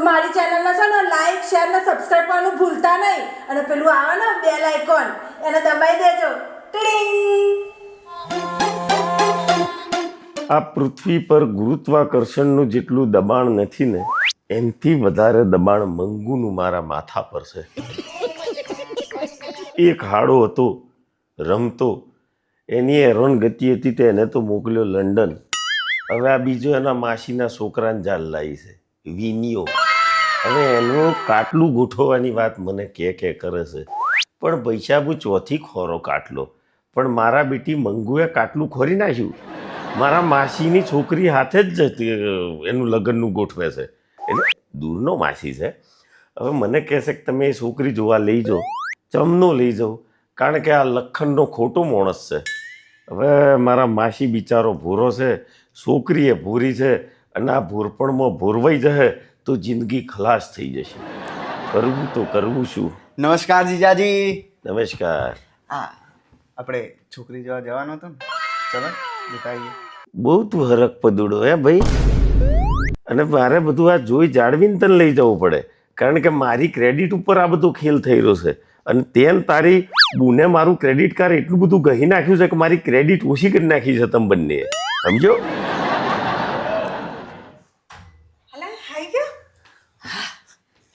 મારી ચેનલને છે ને લાઈક શેર ને સબસ્ક્રાઇબ કરવાનું ભૂલતા નહીં અને પેલું આવે ને બેલ આઇકોન એને દબાઈ દેજો ટીડિંગ આ પૃથ્વી પર ગુરુત્વાકર્ષણનું જેટલું દબાણ નથી ને એનથી વધારે દબાણ મંગુનું મારા માથા પર છે. એક હાડો હતો રમતો એની એરોન ગતિ હતી તે એને તો મોકલ્યો લંડન. હવે આ બીજો એના માસીના છોકરાને જાલ લાવી છે વિનિયો. હવે એનું કાટલું ગોઠવવાની વાત મને કે કરે છે પણ પૈસાબુ ચોથી ખોરો કાટલો. પણ મારા બેટી મંગુએ કાટલું ખોરી નાખ્યું. મારા માસીની છોકરી હાથે જ એનું લગ્નનું ગોઠવે છે. એટલે દૂરનો માસી છે. હવે મને કહેશે કે તમે એ છોકરી જોવા લઈ જાઓ. ચમનો લઈ જાઓ કારણ કે આ લખનનો ખોટો માણસ છે. હવે મારા માસી બિચારો ભૂરો છે, છોકરી એ ભૂરી છે અને આ ભૂરપણમાં ભૂરવાઈ જશે તો જિંદગી ખલાસ થઈ જશે. કરવું તો કરવું શું? નમસ્કાર જીજાજી. નમસ્કાર. હા, આપણે છોકરી જોવા જવાનું હતું ને, ચલો જતા આવીએ. બહુ તું હરક પદુડો હે ભાઈ. અને મારે બધું આ જોઈ જાળવીને તને લઈ જવું પડે કારણ કે મારી ક્રેડિટ ઉપર આ બધો ખેલ થઈ રહ્યો છે. અને તેમ તારી બુને મારું ક્રેડિટ કાર્ડ એટલું બધું ગહી નાખ્યું છે કે મારી ક્રેડિટ ઓછી કરી નાખી છે તમે બંને. સમજો? અલા આવી ગયો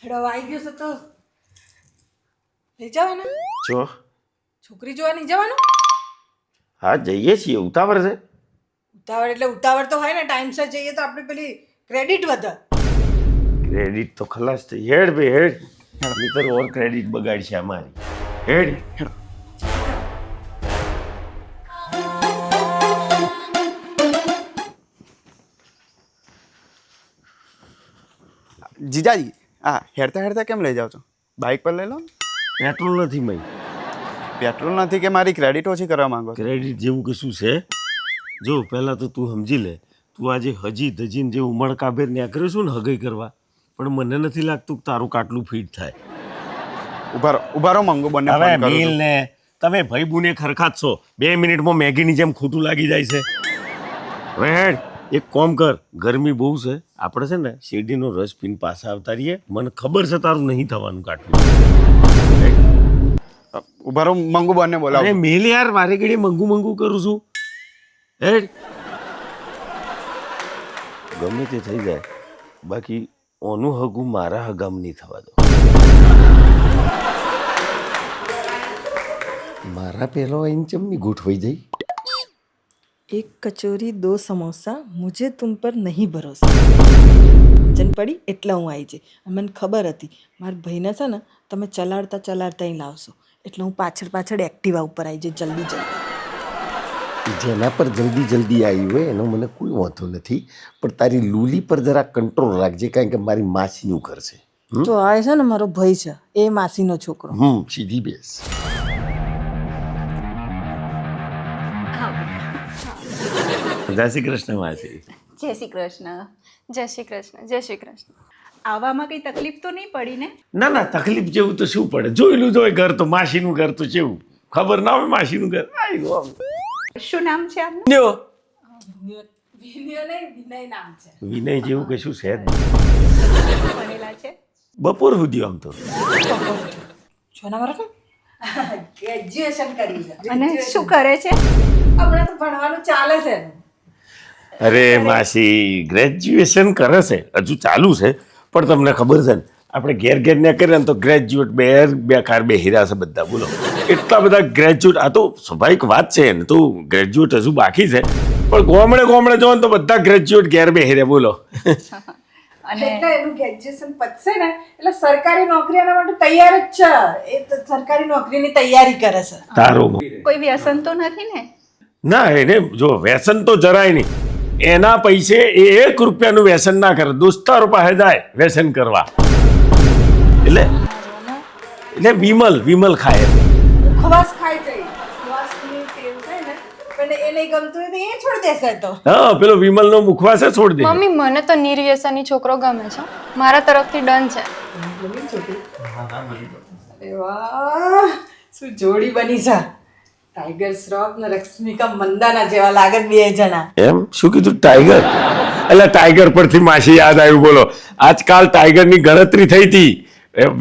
હેડો આવી ગયો છે તો લઈ જવાના જો છોકરી જોવા નહીં જવાનું? હા જઈએ છીએ. ઉતાવળ છે? ઉતાવળ એટલે ઉતાવળ તો હોય ને, ટાઈમસર જઈએ તો આપણે પેલી ક્રેડિટ વધે. ક્રેડિટ તો ખલાસ થઈ. હેડ ભાઈ હેડ. નહીતર ઓર ક્રેડિટ બગાડશે અમારી. હેડ. જીજાજી, હા હેરતા હેરતા કેમ લઈ જાઓ છો? બાઇક પર લઈ લો. પેટ્રોલ નથી મય. પેટ્રોલ નથી કે મારી ક્રેડિટ ઓછી કરવા માંગો છો? ક્રેડિટ જેવું કશું છે? જો પહેલાં તો તું સમજી લે, તું આજે હજી ધજીને જે ઉમળકાભેર નીકળ્યો છું ને હગઈ કરવા, પણ મને નથી લાગતું કે તારું કાટલું ફીટ થાય. ઉભા રહો મંગુ બંને હવે ફોન કરું મિલ છું. ને તમે ભાઈ બુને ખરખા જ છો. 2 મિનિટમાં મેગીની જેમ ખોટું લાગી જાય છે. હવે હેડ એક કોમ કર, ગરમી બહુ છે, આપણે છે ને શેરડીનો રસ પીને પાછા આવતા રહીએ. મને ખબર છે તારું નહીં થવાનું કાટલું. ઉભા રહો મંગુ બંને બોલાવો. અરે મેલ યાર, મારી ઘડી મંગુ મંગુ કરું છું. હેડ. ગમે તે થઈ જાય બાકી ઓનું હગું મારા હગામ નહીં થવા દો. મારા પહેલો આઈને ચમની ગોઠવાઈ જઈ. એક કચોરી 2 સમોસા, મુझे तुम पर नहीं भरोसा. જન પડી એટલે હું આવી જઈ. મને ખબર હતી મારા ભાઈને છે ને તમે ચલાડતા ચલાડતા અહીં લાવશો એટલે હું પાછળ પાછળ એક્ટિવા ઉપર આવી જઈ જલ્દી જલ્દી. જેના પર જલ્દી જલ્દી આવી હોય એનો મને કોઈ વાંધો નથી, પણ તારી લૂલી પર જરા કંટ્રોલ રાખજે કારણ કે મારી માસીનું ઘર છે. તો આ છે ને મારો ભાઈ છે, એ માસીનો છોકરો. સીધી બેસ. જય શ્રી કૃષ્ણ માસી. જય શ્રી કૃષ્ણ. જય શ્રી કૃષ્ણ. જય શ્રી કૃષ્ણ. આવવામાં કઈ તકલીફ તો નહીં પડી ને? ના ના, તકલીફ જેવું તો શું પડે, જોયેલું જ હોય ઘર તો. માસીનું ઘર તો કેવું ખબર ના હોય? માસીનું ઘર આવી ગયું. શું નામ છે આપનું? વિનય જેવું કશું છે જ નહીં. ભણેલા છે? બપોર સુધી આમ તો ગ્રેજ્યુએશન કરી છે અને શું કરે છે? હમણાં તો ભણવાનું ચાલે છે. અરે માસી ગ્રેજ્યુએશન કરે છે, હજુ ચાલુ છે. પણ તમને ખબર છે ને આપણે ઘેર ઘેર ને કરીએ ને તો ગ્રેજ્યુએટ બે કાર બે હીરા છે બધા. બોલો એટલા બધા ગ્રેજ્યુએટ. આ તો સ્વાભાવિક વાત છે ને, તો ગ્રેજ્યુએટ હજુ બાકી છે પણ ગોમડે ગોમડે જો તો બધા ગ્રેજ્યુએટ ઘેર બે હીરે. બોલો અને એટલે એનું ગ્રેજ્યુએશન પતશે ને એટલે સરકારી નોકરી એના માટે તૈયાર જ છે. એ તો સરકારી નોકરીની તૈયારી કરે છે. તારો કોઈ વ્યસન તો નથી ને? ના, એને જો વ્યસન તો જરાય નહીં. એના પૈસે એ 1 રૂપિયાનું વ્યસન ના કરે. દોસ્તારો પાસે જાય વ્યસન કરવા. એટલે વિમલ ખાય. મુખવાસ ખાય છે. મુખવાસની ટેવ છે ને પણ એ નહીં ગમતું હોય તો એ છોડી દેશે તો. હા, પેલો વિમલનો મુખવાસ છોડી દે. મમ્મી મને તો નિર્વ્યસની છોકરો ગમે છે, મારા તરફથી ડન છે. અરે વાહ, શું જોડી બની છે. ટાઈગર શ્રોફ ને રશ્મિકા મંદાના જેવા લાગે 2 જણા. એમ શું કીધું? ટાઈગર? એટલે ટાઈગર પરથી માસી યાદ આવ્યું. બોલો, આજકાલ ટાઈગરની ગણતરી થઈ હતી.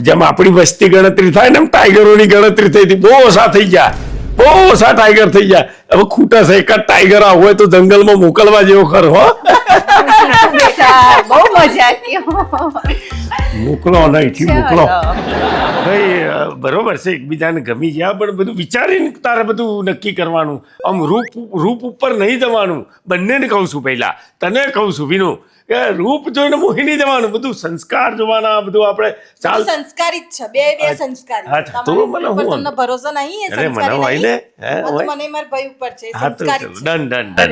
જેમ આપણી વસ્તી ગણતરી થાય ને એમ ટાઈગરોની ગણતરી થઈ હતી. બહુ ઓછા થઈ ગયા, બહુ ઓછા ટાઈગર થઈ ગયા. હવે ખૂટા છે એકાદ ટાઈગર આ હોય તો જંગલમાં મોકલવા જેવો ખરો. હો, બેટા બહુ મજા આવી. મોકલો નહીં મોકલો. ચાલો. ભાઈ બરોબર છે, એકબીજાને ગમી ગયા, પણ બધું વિચારીને તારે બધું નક્કી કરવાનું. આમ રૂપ ઉપર નહીં જવાનું. બંનેને કહું છું, પહેલા તને કહું છું વિનુ, કે રૂપ જોઈને મોહી નહીં જવાનું. બધું સંસ્કાર જોવાના, બધું આપણે ચાલ. સંસ્કારી જ છે, બે સંસ્કારી. હા, તો તમારી મને ઉપર હું- તમને ભરોસો નહીં, એ અરે મને સંસ્કારી હોય ને. નહીં. હે, હા, તો હોય. મને મારા ભાઈ ઉપર છે, એ હા તો સંસ્કારી ચલો, જ છે. Done done done.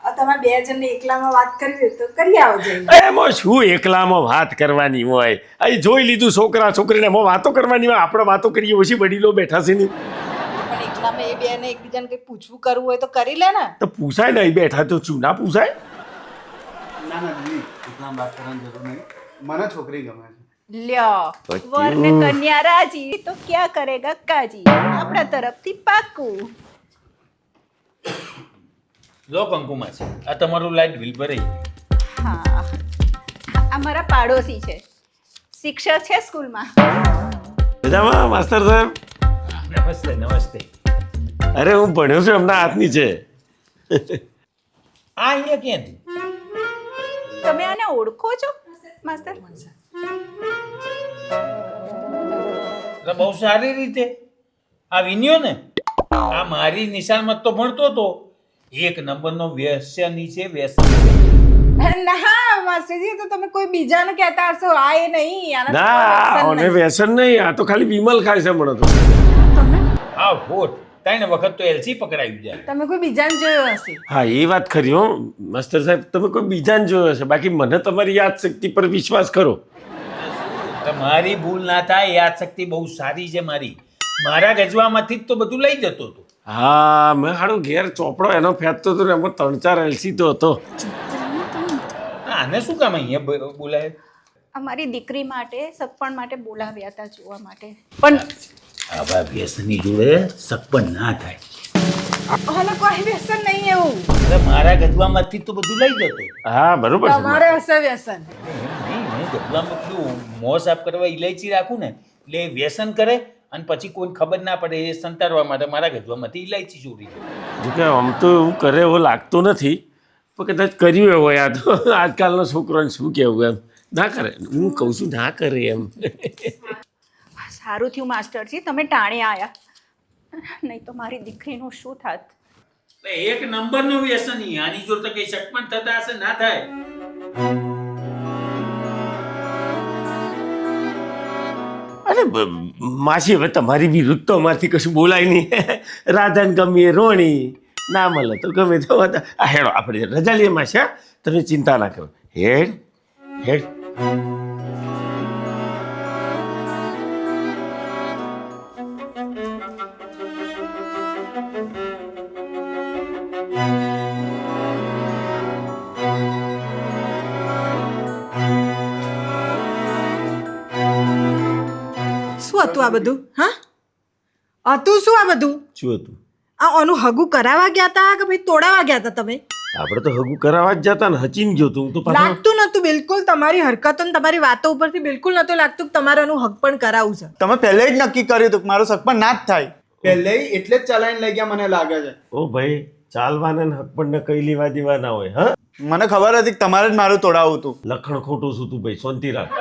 હા, તમારે બે જણને એકલામાં વાત કરવી હોય તો કરી આવો જઈને. એમાં શું એકલામાં વાત કરવાની હોય? અહીં જોઈ લીધું છોકરા છોકરીને, એમાં વાતો કરવાની હોય. આપણે વાતો કરીએ ઓછી, વડીલો બેઠા છે નહીં. પણ એકલામાં એ બેને એકબીજાને કંઈ પૂછવું કરવું હોય તો કરી લે ને. તો પૂછાય ને, અહીં બેઠા તો શું ના પૂછાય? ના ના દીદી, એટલા વાત કરવાની જરૂર નહીં. મને છોકરી ગમે છે. લ્યો વર ને કન્યા રાજી તો ક્યાં કરેગા કાજી. આપણા તરફથી પાકું. લો કંકુમાં છે, આ તમારું લાઇટ બિલ ભરાઈ. હા, આ મારા પાડોશી છે, શિક્ષક છે સ્કૂલમાં. મજામાં માસ્તર સાહેબ? નમસ્તે નમસ્તે. અરે હું ભણ્યો છું, એમના હાથની છે. આ અહીંયા ક્યાંથી? તમે આને ઓળખો છો માસ્તર? એટલે બહુ સારી રીતે. આ વિન્યો ને, આ મારી નિશાનમાં તો ભણતો હતો. એક નંબરનો વ્યસની છે, વ્યસન. ના માસ્ટરજી, તો તમે કોઈ બીજાને કહેતા હશો. આ એ નહીં, આના તો ના, કોઈ અને વ્યસન નહીં. વ્યસન નહીં, આ તો ખાલી વિમલ ખાય છે મને તો. આ હોટ 3 વખત તો એલસી પકડાયું જાય. તમે કોઈ બીજાને જોયો હશે. હા, એ વાત ખરી હો માસ્તર સાહેબ, તમે કોઈ બીજાને જોયો હશે, બાકી મને તમારી યાદશક્તિ પર વિશ્વાસ કરો. એટલે મારી ભૂલ ના થાય, યાદશક્તિ બહુ સારી છે મારી. મારા ગજવામાંથી જ તો બધું લઈ જતો હતો. હા, મેં હાડો ઘેર ચોપડો એનો ફેંકતો હતો ને, એમાં 3-4 એલસી તો હતો. આને શું કામ અહીંયા બોલાય? અમારી દીકરી માટે સગપણ માટે બોલાવ્યા હતા જોવા માટે. પણ આવા વ્યસની જોડે સગપણ ના થાય. આને કોઈ વ્યસન નહીં એવું. એટલે મારા ગજવામાંથી જ તો બધું લઈ જતો. હા, બરોબર છે. તમારે હશે વ્યસન. નહીં, મેં ગજવામાં પેલું મોં સાફ કરવા ઇલાયચી રાખું ને, એટલે એ વ્યસન કરે અને પછી કોઈને ખબર ના પડે એ સંતારવા માટે મારા ગજવામાંથી ઇલાયચી ચોરી જાય. જોકે આમ તો એવું કરે એવો લાગતો નથી, પણ કદાચ કર્યું એવો યાદ. આજકાલનો છોકરોને શું કહેવું, એમ ના કરે. હું કહું છું ના કરે એમ. સારું થયું માસ્ટરજી તમે ટાણે આયા, નહીં તો મારી દીકરીનું શું થાત. એટલે એક નંબરનું વ્યસની, આની જોડે તો કઈ સટપણ થતા હશે ના થાય. અરે માસી, હવે તમારી વિરુદ્ધ તો અમારથી કશું બોલાય નહીં. રાધાને ગમે રોણી, ના મળે તો ગમે તો આ હેડો આપણે રજા લઈએ માસી. હા, તમે ચિંતા ના કરો. હેડ હેડ. શું હતું આ બધું? હા, હતું શું આ બધું? શું હતું? આ આનું હગું કરાવવા ગયા હતા કે ભાઈ તોડાવા ગયા હતા તમે? આપણે તો હગું કરાવવા જ જતા ને, હચીને ગયો તું. હું તો પાછો લાગતું નતું બિલકુલ. તમારી હરકતો ને તમારી વાતો ઉપરથી બિલકુલ નતું લાગતું કે તમારે આનું હક પણ કરાવવું છે. તમે પહેલે જ નક્કી કર્યું હતું કે મારો સગપણ ના જ થાય. પહેલે એટલે જ ચલાવીને લઈ ગયા મને લાગે છે. ઓ ભાઈ, ચાલવાના ને હક પણ કઈ લેવા દેવા ના હોય. હા, મને ખબર હતી કે તમારે જ મારું તોડાવવું હતું. લખણ ખોટું છું તું ભાઈ, શાંતિ રાખ.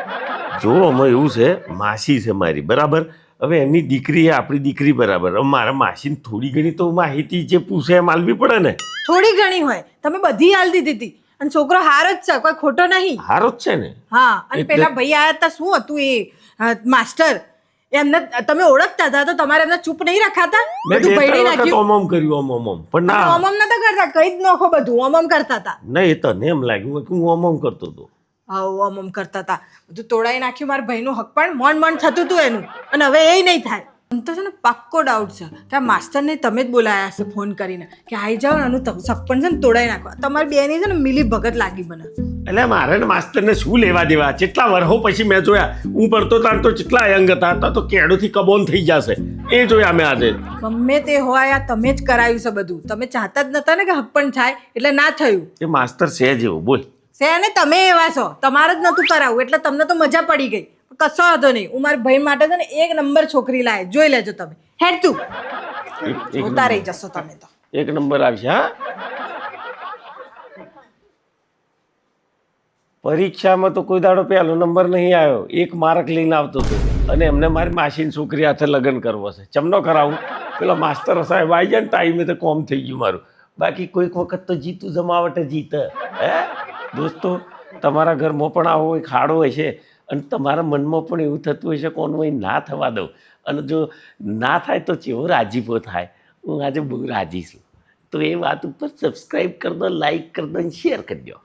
જો આમાં એવું છે, માસી છે મારી, બરાબર. હવે એમની દીકરી એ આપણી દીકરી, બરાબર. હવે મારા માસીને થોડી ઘણી તો માહિતી જે પૂછે એમ આલવી પડે ને. થોડી ઘણી હોય, તમે બધી હાલ દીધી હતી. અને છોકરો હાર જ છે, કોઈ ખોટો નહીં. હારો જ છે ને. હા, અને એટલે- પેલા ભાઈ આયા હતા, શું હતું એ માસ્ટર, એમને તમે ઓળખતા હતા તો તમારે એમને ચૂપ નહીં રખાતા? મેં બધું બે ભયડી ત્રણ વખત નાખ્યું. ઓમ કર્યું, ઓમ પણ ના. ઓમમ નતા કરતા, કઈ જ નોખો બધું ઓમમ કરતા હતા. નહીં, તને એમ લાગ્યું કે હું ઓમ કરતો હતો. હા, ઓમમ કરતા હતા. બધું તોડાઈ નાખ્યું. મારા ભાઈનું હક પણ મન થતું હતું એનું, અને હવે એ નહીં થાય. મને તો છે ને પાક્કો ડાઉટ છે કે આ માસ્ટરને તમે જ બોલાયા હશે ફોન કરીને કે આવી જાઓ ને આનું સપન છે ને તોડાઈ નાખવા. તમારી બેની છે ને મિલી ભગત લાગી મને. એટલે મારે ને માસ્તરને શું લેવા દેવા? કેટલા વર્ષો પછી મેં જોયા. હું ભણતો તાર તો કેટલા યંગ હતા, તો કેડોથી કબોન થઈ જશે એ જોયા મેં આજે. ગમે તે હોય, આ તમે જ કરાયું છે બધું. તમે ચાહતા જ નતા ને કે હક પણ થાય, એટલે ના થયું. એ માસ્તર છે જેવો, બોલ શેને તમે એવા છો, તમારે જ નતું કરાવવું એટલે તમને તો મજા પડી ગઈ. કશો વાંધો નહીં, હું મારા ભાઈ માટે છે ને 1 નંબર છોકરી લાવે, જોઈ લેજો તમે. હેડ તું, જોતા રહી જશો તમે તો. 1 નંબર આવશે. હા, પરીક્ષામાં તો કોઈ દાડો પહેલો નંબર નહીં આવ્યો, 1 માર્ક લઈને આવતો હતો અને એમને મારી માસીની છોકરી હાથે લગ્ન કરવો છે. ચમનો કરાવું, પેલા માસ્ટર સાહેબ આવી જાય ને ટાઈમે તો કોમ થઈ ગયું મારું. બાકી કોઈક વખત તો જીતું જમાવટે જીતે. હે દોસ્તો, તમારા ઘરમાં પણ આવો એક ખાડો હોય છે અને તમારા મનમાં પણ એવું થતું હોય છે કોનું અહીં ના થવા દઉં, અને જો ના થાય તો કેવો રાજીપો થાય. હું આજે બહુ રાજી છું. તો એ વાત ઉપર સબસ્ક્રાઈબ કરી દો, લાઈક કરી દો અને શેર કરી દો.